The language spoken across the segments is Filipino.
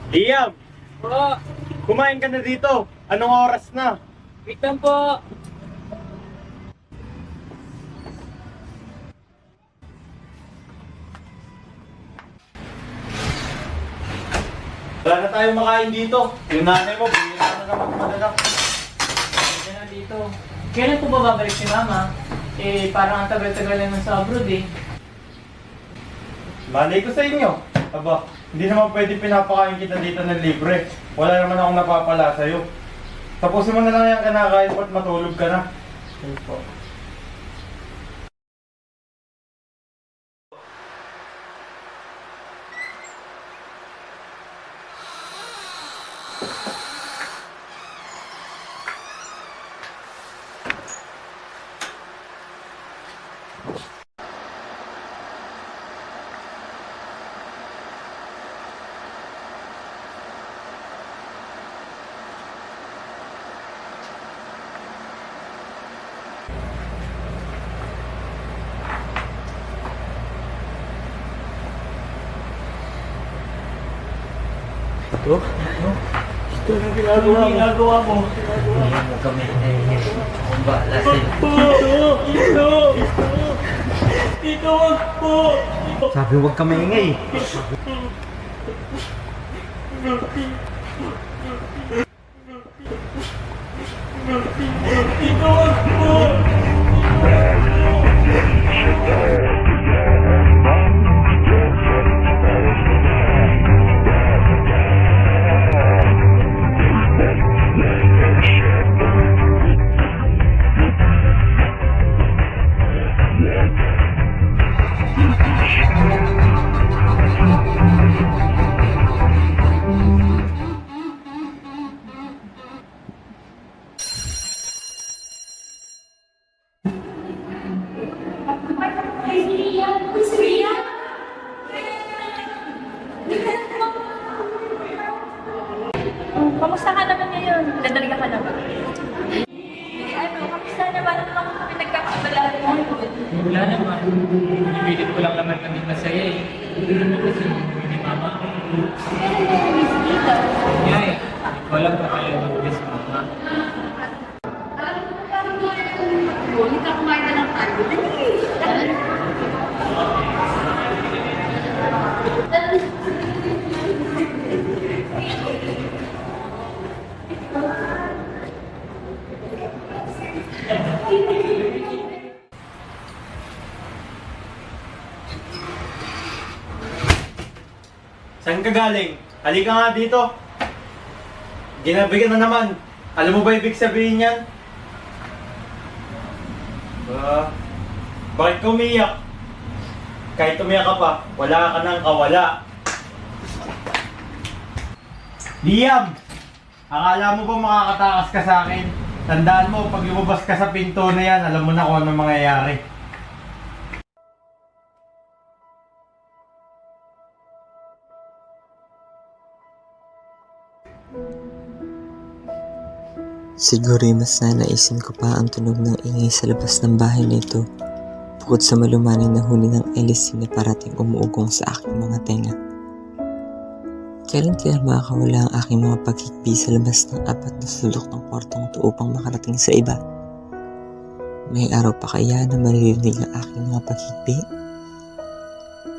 Liam, Po, kumain ka na dito. Anong oras na? wait lang po. Wala na tayo makain dito. Yung nanay mo, bihira na naman madala. Pwede na dito. Kailan po ba babalik si Mama? Eh, parang ang tagal-tagal naman sa abroad eh. Malay ko sa inyo. Aba, hindi naman pwede pinapakain kita dito ng libre. Wala naman akong napapala sa'yo. Tapusin mo na lang yung kinakain mo at matulog ka na. Sige po. Ito? Ito yung ginagawa mo. Hindi mo kami nahihiya. Kung bahala sa'yo. Tito, wag po! Sabi huwag ka maingay. Tito, wag po! Kamusta ka naman ngayon? Dadaliga ka na ba? Kamusta naman ang pinagkakaabalahan mo? Wala naman. Pinipilit ko lang naman kami masaya eh. Kasi ni Mama. Kailan na yung miss dito? Kaya eh, wala pa kayo mag-miss Mama. Hindi ka kumain na ng tayo. Dali! Saan ka galing? Halika nga dito. Ginabigan na naman. Alam mo ba ibig sabihin yan? Bakit ka umiyak? Kahit umiyak ka pa, wala ka nang kawala. Liam! Akala mo ba makakatakas ka sa akin? Tandaan mo, pag lumabas ka sa pinto na yan, alam mo na kung ano mangyayari. Siguro mas nanaisin ko pa ang tunog ng ingay sa labas ng bahay nito bukod sa malumanay na huni ng LSC na parating umuugong sa aking mga tenga. Kailan kaya makakawala ang aking mga paghigbi sa labas ng apat na sulok ng kwartong ito upang makarating sa iba? May araw pa kaya na maririnig ang aking mga paghigbi?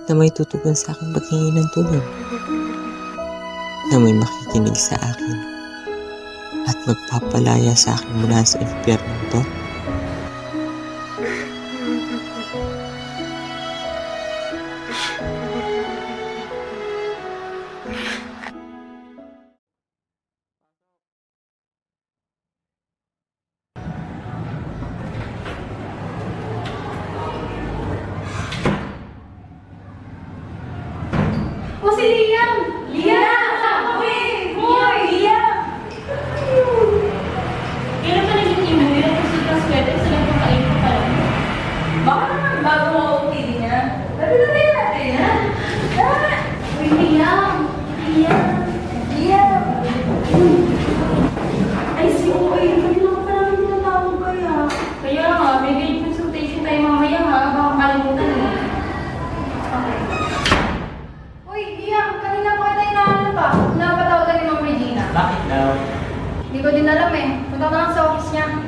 Na may tutugon sa aking paghingi ng tulong? Na may makikinig sa akin? At magpapalaya sa akin mula sa impyerno to? O si Liam! Liam! Hoy! Liam! Kailan pa naging imuwi ang pusitas sweater sa labang kain ko pa lang? Baka naman bago mo okay niya. Sabi na tayo natin, ha? Tara! Uy, Liam! Liam! Liam! Ay, si Uy! Kanina ka pa namin tinatawag kaya. Kaya nga, may ganyan consultation tayo mamaya ha. Baka kalimutan mo. Okay. Uy, Liam! Kanina pa tayo nahanap pa. Hindi ko din alam eh. Punta ka lang sa office niya. Ano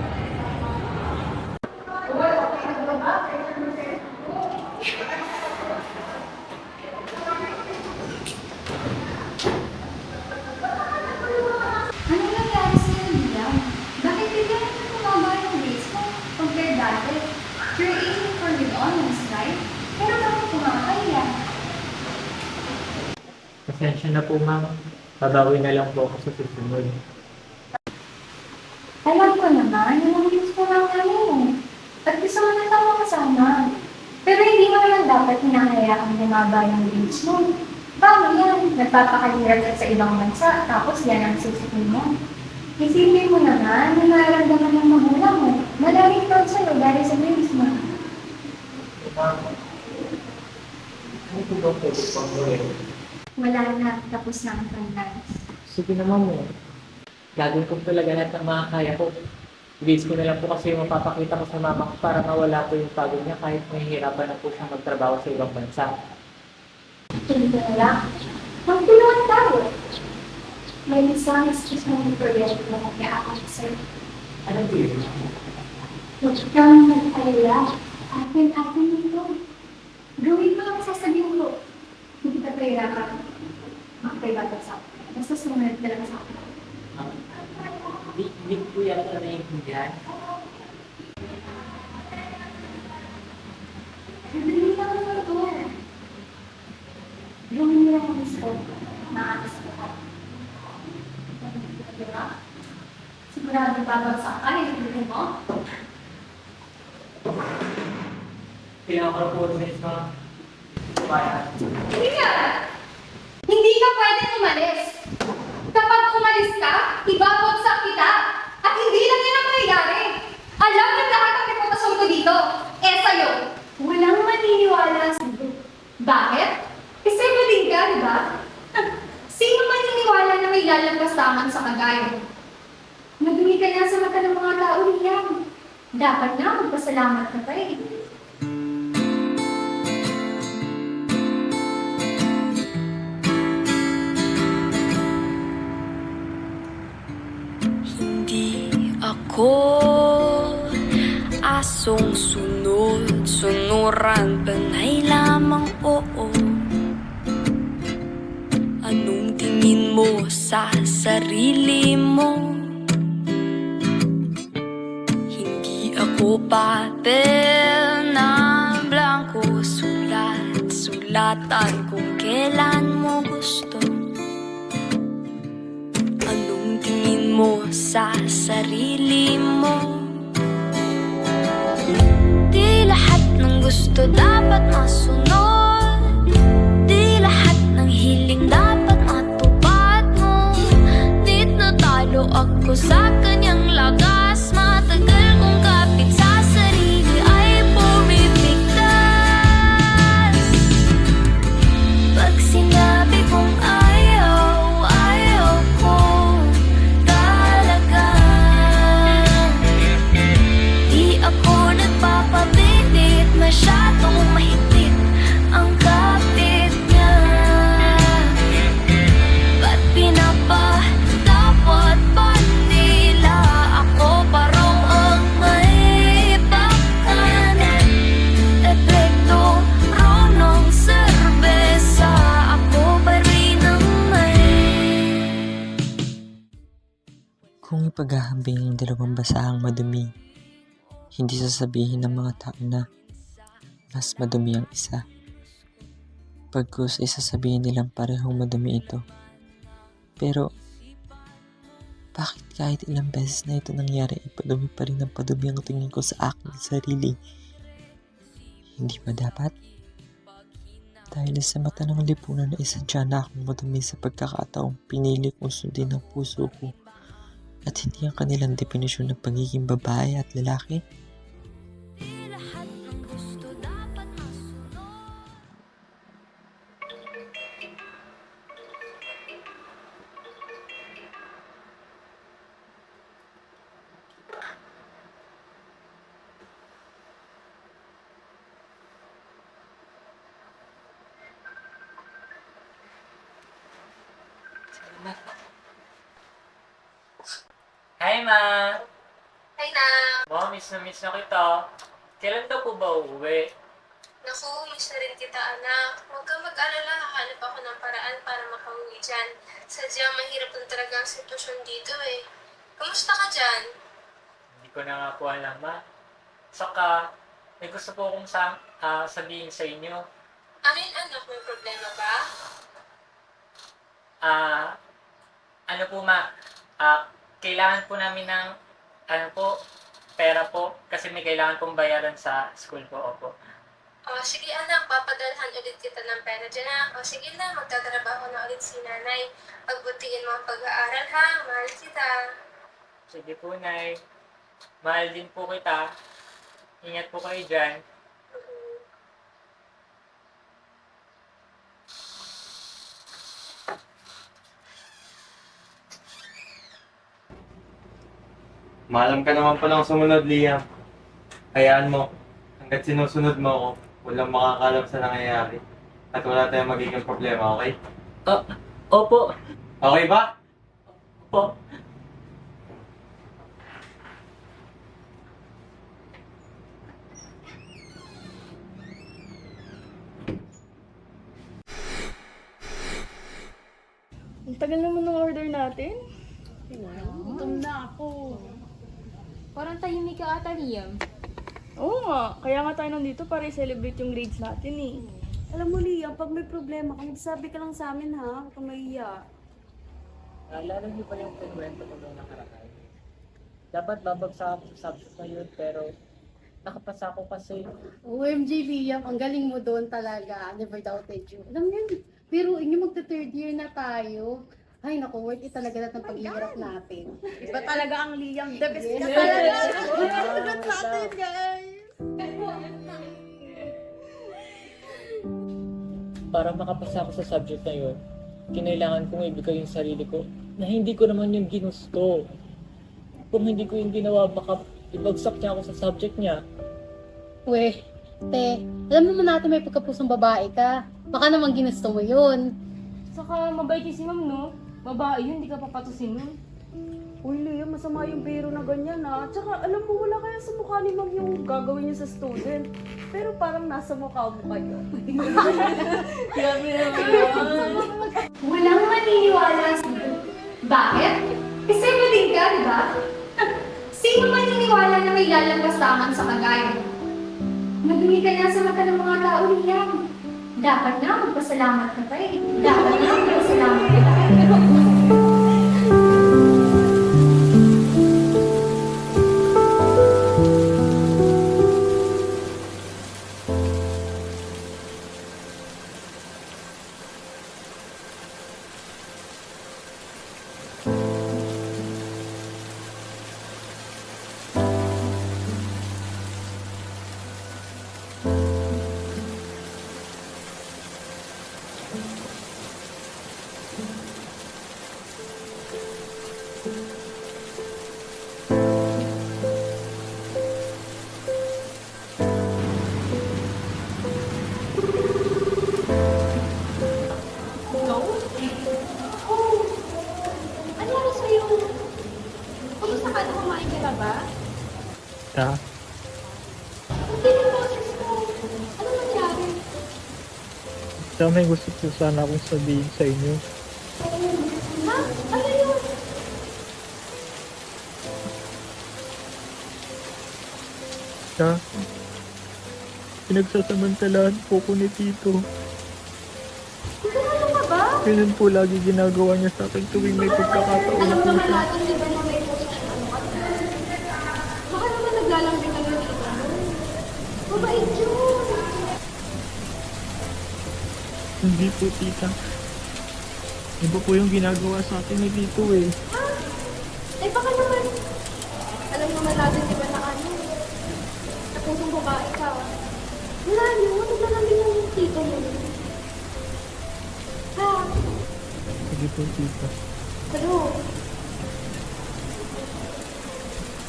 nangyari sa'yo, Liam? Bakit bigla na tumaba yung grades mo compared dati? You're aiming for good honors, right? Pero bakit kumakahiya? Pasensya na po, ma'am. Babawi na lang po ako sa susunod. Alam ko naman, nangyayon mo lang namin. At gusto mo na tama kasama. Pero hindi mo naman dapat hinahayaan bumaba yung grades mo. Paano yan? Nagpapakalirat ka sa ibang bansa, tapos yan ang susunod mo. Isipin mo naman na nararamdaman ng magulang mo. Maraming proud sa'yo dahil sa grades mo. Ma'am, ano po ba pwede pang gawin? Wala na, tapos na ang finals. Sige naman mo. Gagawin ko talaga lahat ng mga kaya ko. Grades ko na lang po kasi yung mapapakita ko sa mama ko para mawala po yung pagod niya kahit mahihirapan na po siyang magtrabaho sa ibang bansa. Hindi na lang. Magtulungan tayo. May isang excuse mo ng proyekto na nag-aakit sa'yo. Ano po yun? Huwag kang mag-alala. Atin nito. Gawin mo ang sasabihin ko. Hindi ka pahirapan. Makapagbato sa akin. Basta sumunod ka lang sa akin. Hindi ko yata naiintindihan. Madali lang naman ito. Gawin mo lang ang gusto. Nakakis ka. Diba? Sigurado babagsak ka. Hindi mo? Kailangan ko na po ulit na bayan. Hindi ka! Hindi ka pwede umalis. Kapag umalis ka, ibabagsak kita. At hindi lang yan ang mangyayari. Alam ng lahat ang reputasyon ko dito. Eh sa'yo, walang maniniwala sa'yo. Bakit? Kasi maling ka, di ba? Sino maniniwala na may lalagpastaman sa kagaya mo? Madumi ka na sa mata ng mga tao niyan. Dapat na magpasalamat ka pa eh. Hindi ako asong sunod, sunuran panay lamang oo. Anong tingin mo sa sarili mo? Hindi ako papel na blanco, sulatan kung kailan mo gusto. Anong tingin mo sa sarili mo? Di lahat ng gusto dapat masunod. Di lahat ng hiling dapat matupad mo. Di natalo ako sa kanyang lagas. Matagal kong kapit sa sarili ay pumipigtas. Pag sinabi kong ayaw, ayaw ko talaga. Di ako nagpapapilit, masyadong mahigpit ang kapit niya. Ba't pinapadapat pa nila ako parang ang may pakanan? Epekto ronong serbesa, ako pa rin ang may. Kung ipaghahambing ang dalawang basahang madumi, hindi sasabihin ng mga tao na mas madumi ang isa. Pagkus ay sasabihin nilang parehong madumi ito. Pero, bakit kahit ilang beses na ito nangyari ay padumi pa rin ang padumi ang tingin ko sa aking sarili? Hindi ba dapat? Dahil sa mata ng lipunan na isadya na akong madumi sa pagkakataong pinili kong sundin ang puso ko at hindi ang kanilang definisyon ng pagiging babae at lalaki. Di lahat ng gusto dapat masunod. Ma! Hi na. Ma, miss na kita. Kailan daw po ba uuwi? Naku, miss na rin kita, anak. Huwag kang mag-alala, hahanap ako ng paraan para makauwi dyan. Sadyang mahirap lang talaga ang sitwasyon dito eh. Kamusta ka dyan? Hindi ko na nga po alam, Ma. Saka, may gusto po akong sabihin sa inyo. Ano yun, anak? May problema ba? Ano po, Ma? Kailangan po namin ng, pera po. Kasi may kailangan pong bayaran sa school po, opo. O, sige anak, papadalhan ulit kita ng pera dyan ha. O, sige na, magtatrabaho na ulit si nanay. Pagbutihin mo ang pag-aaral ha, mahal kita. Sige po, Nay. Mahal din po kita. Ingat po kayo dyan. Maalam ka naman palang sumunod, Liam. Hayaan mo. Hanggat sinusunod mo ako, walang makakalam sa nangyayari. At wala tayong magiging problema, okay? Opo. Okay ba? Opo. Ang tagal naman ng order natin. Gutom na ako. Parang tahimik ka ata, Liam. Oo nga, kaya nga tayo nandito para i-celebrate yung grades natin eh. Alam mo, Liam, pag may problema ka, magsabi ka lang sa amin, ha? Huwag kang mahiya. Naalala niyo pa yung kwento ko nung nakaraan. Dapat babagsak ako sa subject na yun, pero nakapasa ako kasi. OMG, Liam, ang galing mo doon talaga. Never doubted you. Alam mo yun, pero inyo magta-third year na tayo. Ay, naku, worth it talaga natin pag-iirap natin. Iba talaga ang Liam. The best Yes. ka talaga. Congrats natin, guys! Para makapasa ako sa subject na yun, kinailangan kong ibigay yung sarili ko na hindi ko naman yung ginusto. Kung hindi ko yung ginawa, baka ibagsak niya ako sa subject niya. Weh, te, alam naman natin may pagkapusong babae ka. Baka naman ginusto mo yun. Saka mabait yung si ma'am, no? Babae yun, di ka papatusin nun. Uy, Liam, masama yung biro na ganyan, ha? Tsaka, alam mo, wala kaya sa mukha ni ma'am yung gagawin niya sa student. Pero parang nasa mukha mo kayo. Grabe naman. Walang maniniwala sa'yo. Bakit? Kasi maling ka, di ba? Sino maniniwala na may lalampastangan sa kagaya mo? Madumi ka na sa mata ng mga tao, Liam. Dapat na magpasalamat ka pa eh. Dapat na magpasalamat ka pa eh. Ano sa'yo? Kumusta ka na? Kumain ka na ba? Ha? Hindi na boses mo. Ano nangyari? May gusto po sana akong sabihin sa inyo. Ha? Ano yun? Pinagsasamantalahan po ko ni Tito. Ano ka ba? Ganun po lagi ginagawa niya sa akin tuwing may pagkakataon Alam po naman siya. natin, di ba na may puso na ano ka? Baka naman naglalambing ka na dito. Mabait yun. Hindi po, tita. Iba po yung ginagawa sa akin ni Tito eh. Eh baka naman, alam naman natin di ba na ano, na pusong babae ka. Wala nyo, naglalambing yung tito mo. Ha? Sige po, tita. Pero,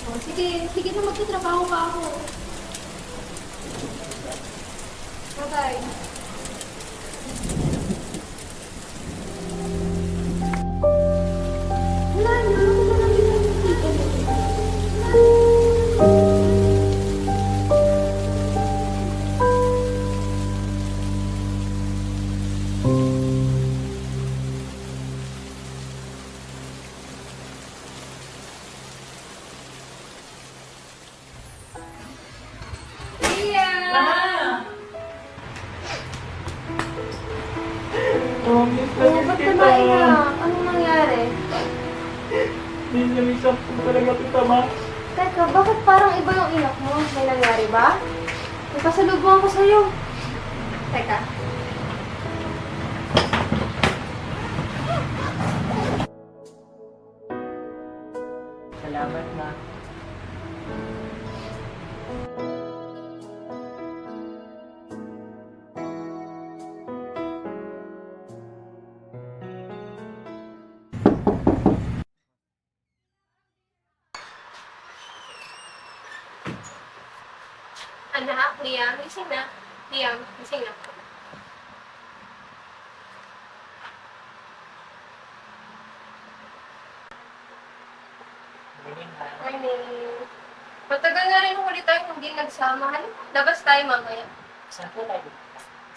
oh, sige na magtatrabaho pa ako. Bye-bye. Wala nyo, naglalambing yung tito mo. Miss na Oh, miss ba't ka kita. naiyak? Anong nangyari? Miss na miss ako talaga kita, ma. Teka, bakit parang iba yung iyak mo? May nangyari ba? May pasalubong ako sa'yo. Teka. Salamat, ma. Anak, Liam, gising na. Liam, gising na. Morning. Matagal na rin ulit tayo hindi nagsama. Labas tayo mamaya. Saan po tayo?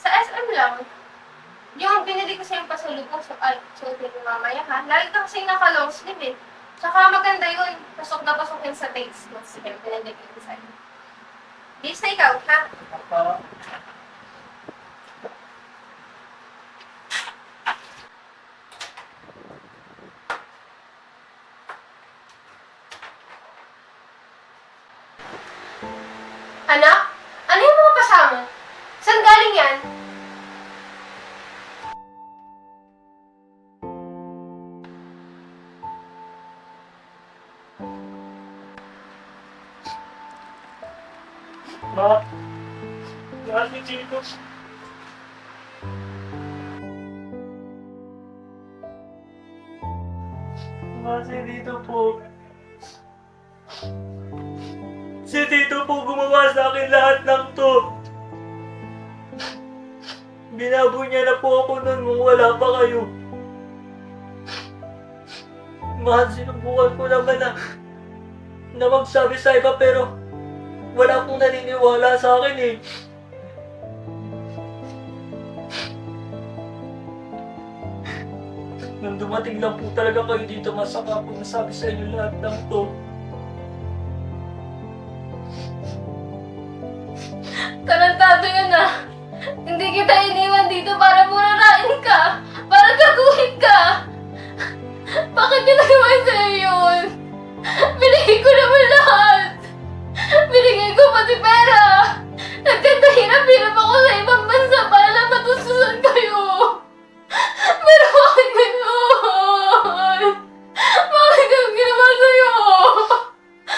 Sa SM lang. Yung binili ko sa'yo pasalubong sa suotin mo mamaya ha. Lagi ka kasi naka-long sleeve eh. Tsaka maganda yun. Pasok na pasok yun sa taste mo. Sige, pinandag ko sa'yo. Di stay out ha. Ako. Anak, ano yung mga pasama? Saan galing yan? Ma. Ma, si Chico. Ma, si Tito po. Si Tito po gumawa sa akin lahat ng to. Binabo niya na po ako nun nung wala pa kayo. Ma, sinubukan ko naman na magsabi sa iba pero wala pong naniniwala sa akin eh. Nung dumating lang po talaga kayo dito, masaka po nasabi sa inyo lahat ng to. Tarantado yun ah. Hindi kita iniwan dito para murarain ka. Para gaguhin ka. Bakit ginagawa sa'yo yun? Binigay ko naman lahat. Binigay ko pati pera. Nagkatahirap-hirap ako sa ibang bansa para lang matustusan kayo. Pero bakit gano'n? Bakit ang ginawa sa'yo?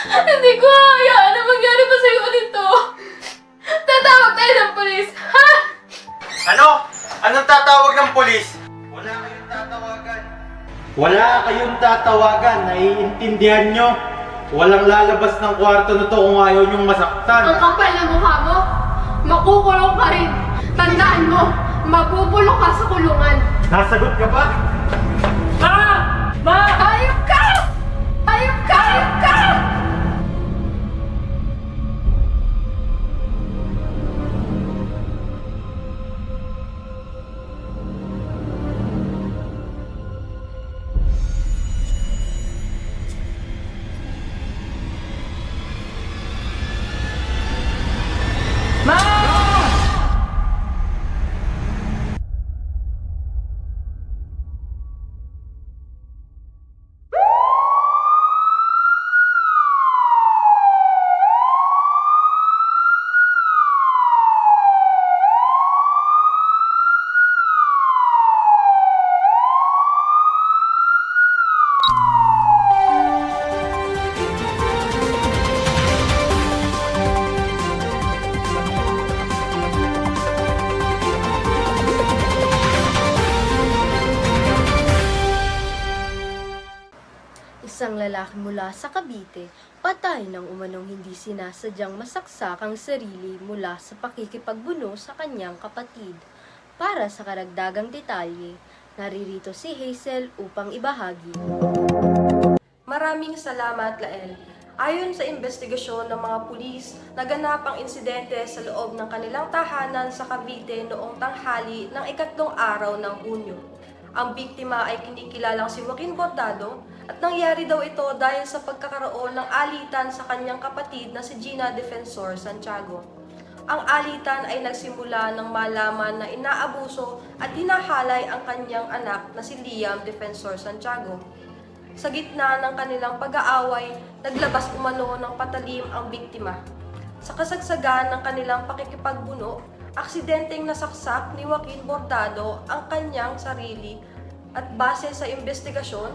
Hindi ko hayaan na mangyari pa sa'yo dito. Tatawag tayo ng polis, ha? Ano? Anong tatawag ng polis? Wala kayong tatawagan. Wala kayong tatawagan. Naiintindihan nyo? Walang lalabas ng kwarto na to kung ayaw nyong masaktan. Ang kapal na mukha mo, makukulong ka rin. Tandaan mo, mabubulok ka sa kulungan. Nasagot ka ba? Ma! Ma! Ayop ka! Ayop ka! Ayop ka! Isang lalaki mula sa Cavite, patay nang umanong hindi sinasadyang masaksak ang sarili mula sa pakikipagbuno sa kanyang kapatid. Para sa karagdagang detalye, naririto si Hazel upang ibahagi. Maraming salamat, Lael. Ayon sa investigasyon ng mga pulis, naganap ang insidente sa loob ng kanilang tahanan sa Cavite noong tanghali ng 3 araw ng Hunyo. Ang biktima ay kinikilalang si Joaquin Bordado at nangyari daw ito dahil sa pagkakaroon ng alitan sa kanyang kapatid na si Gina Defensor Santiago. Ang alitan ay nagsimula nang malaman na inaabuso at hinahalay ang kanyang anak na si Liam Defensor Santiago. Sa gitna ng kanilang pag-aaway, naglabas umano ng patalim ang biktima. Sa kasagsagan ng kanilang pakikipagbuno, aksidenteng nasaksak ni Joaquin Bordado ang kanyang sarili at base sa investigasyon,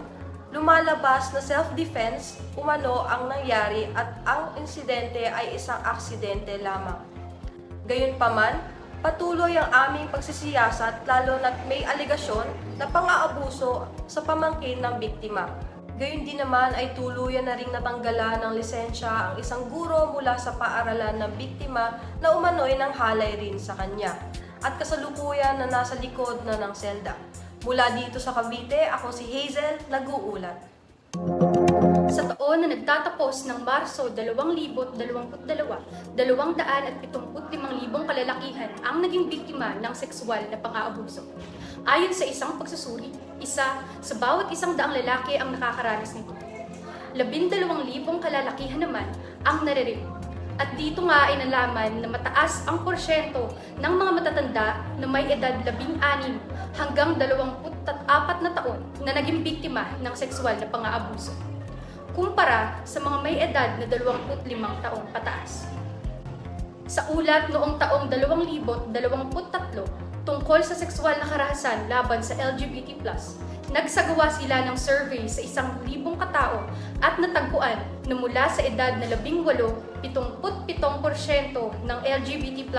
lumalabas na self-defense umano ang nangyari at ang insidente ay isang aksidente lamang. Gayunpaman, patuloy ang aming pagsisiyasat lalo na't may aligasyon na pang-aabuso sa pamangkin ng biktima. Gayon din naman ay tuluyan na ring natanggalan ng lisensya ang isang guro mula sa paaralan ng biktima na umano'y nang halay rin sa kanya at kasalukuyan na nasa likod na ng selda. Mula dito sa Cavite, ako si Hazel, nag-uulat. Sa taon na nagtatapos ng Marso 2022, 275,000 kalalakihan ang naging biktima ng sexual na pang-aabuso. Ayon sa isang pagsusuri, isa sa bawat 100 lalaki ang nakakaranas nito. 12,000 kalalakihan naman ang naririnig. At dito nga ay nalaman na mataas ang porsyento ng mga matatanda na may edad 16 hanggang 24 na taon na naging biktima ng sexual na pang-aabuso, kumpara sa mga may edad na 25 taong pataas. Sa ulat noong taong 2023 tungkol sa sexual na karahasan laban sa LGBT+, nagsagawa sila ng survey sa 1,000 katao at natagpuan na mula sa edad na 18, 77% ng LGBT+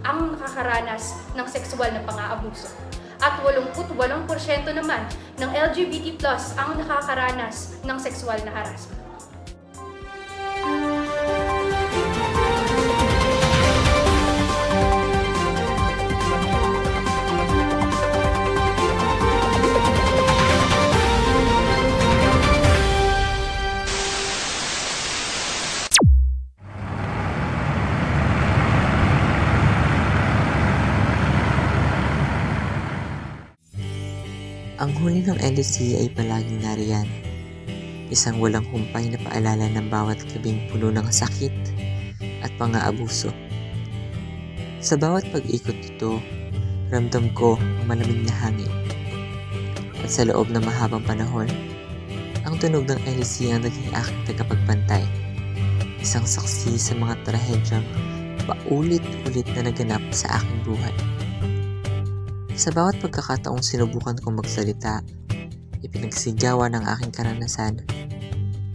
ang nakakaranas ng sexual na pang-aabuso. At 88% naman ng LGBT+ ang nakakaranas ng sexual na harassment. Ang huli ng LSC ay palaging nariyan. Isang walang humpay na paalala ng bawat gabing puno ng sakit at pang-aabuso. Sa bawat pag-ikot nito, ramdam ko ang malamig na hangin. At sa loob ng mahabang panahon, ang tunog ng LSC ang naging aking tagapagpantay. Isang saksi sa mga trahedyang paulit-ulit na naganap sa aking buhay. Sa bawat pagkakataong sinubukan kong magsalita, ipinagsigawan ng aking karanasan,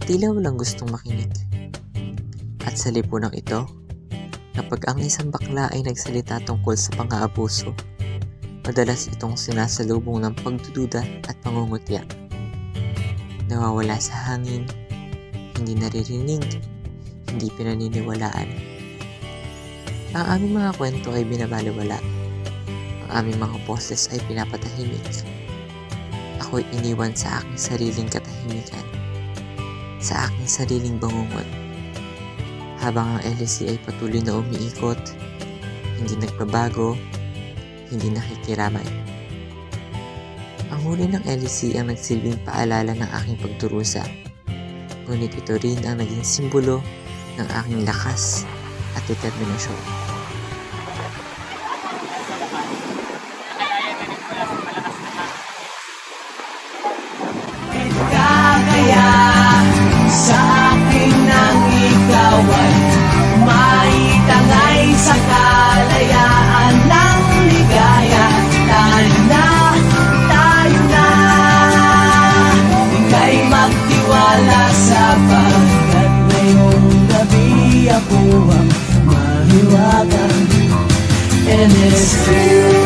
tila walang gustong makinig. At sa lipunang ito, kapag ang isang bakla ay nagsalita tungkol sa pang-aabuso, madalas itong sinasalubong ng pagdududa at pangungutya. Nawawala sa hangin, hindi naririnig, hindi pinaniniwalaan. Ang aming mga kwento ay binabaliwala. Ang aming mga boses ay pinapatahimik. Ako'y iniwan sa aking sariling katahimikan, sa aking sariling bangungot. Habang ang LSC ay patuloy na umiikot, hindi nagbabago, hindi nakikiramay. Ang huli ng LSC ang nagsilbing paalala ng aking pagdurusa, ngunit ito rin ang naging simbolo ng aking lakas at determinasyon. Sa akin nang ikaw ay maitangay sa kalayaan ng ligaya. Tayo na, ika'y magtiwala sapagkat ngayong gabi ako ang mahiwagan. And it's true.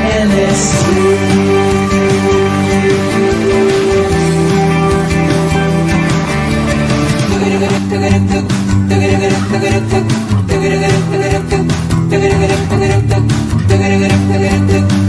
And it's true. Tuguruk